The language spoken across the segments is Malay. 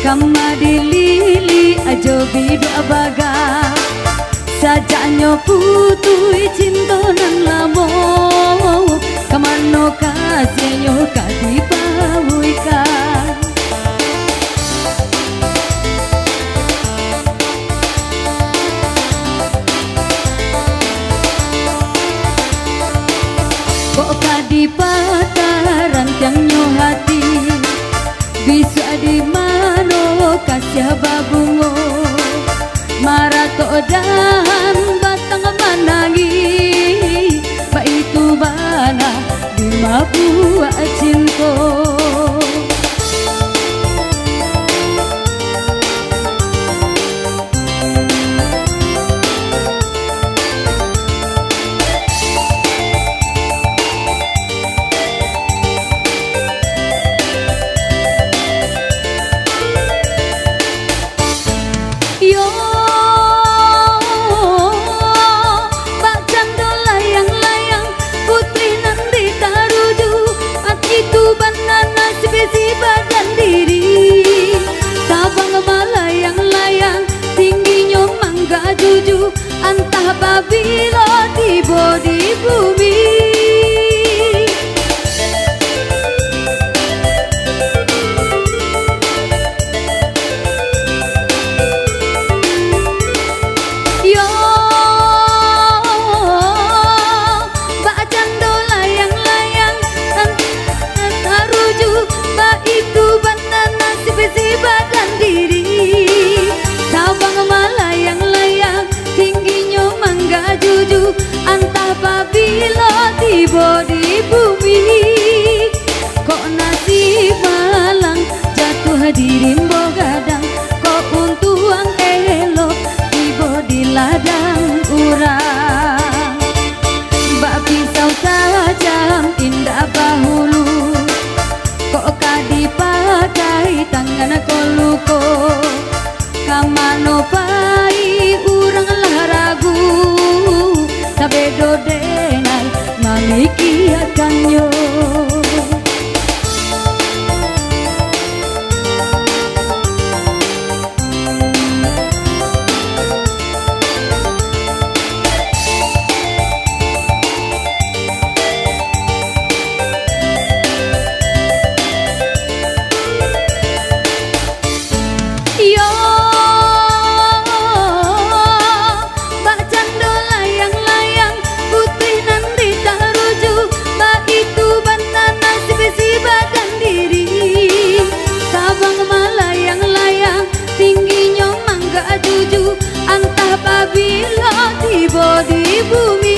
kamadilili ajo bidu abaga sajaknya putui cinta nan lamo kamano kasihnya kadipawuikan kok kadipataran tiangnya hati bisa di mano kasih babungo marato dan batang manangi ba itu bana di mabua cinta antah babilo tiba di bumi yo bak cando layang-layang taruju bak itu banana nasib si badan diri sabang malayang-layang tingginya mangga juju antah babilo tiba di bumi kok nasib malang jatuh di rimbo gadang kok untuang elok tiba di ladang urang bak pisau tajam indah bahulu kok kadipakai tangan koluko kamano pai urang ragu tabedo denai mamiki akanyo antah babilo tiba di bumi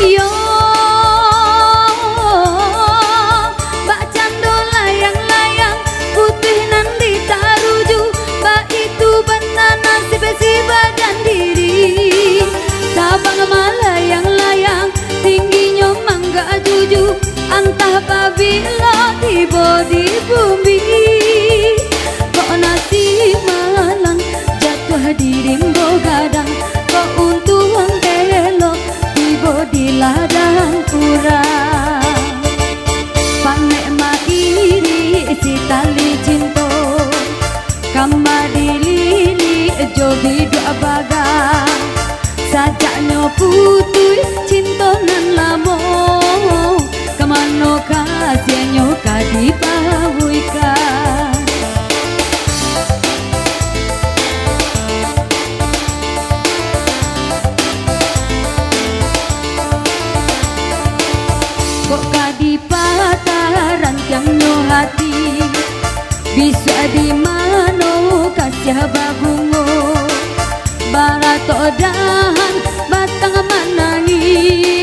yo bak cando layang-layang putih nan ditaruju bak itu banana si badan diri sabang malayang-layang tingginya mangga juju antah babilo tiba di bumi kok nasib malang jatuh di rimbo gadang kok untuang elok tiba di ladang urang panek mairi si tali cinta kamadilili jo bidu abaga sajaknya putui cinta nan lamo kamano kasihnya kadipawuikan kok kadipataran tiangnya hati bisa di mano kasih babungo barato dan batang manangi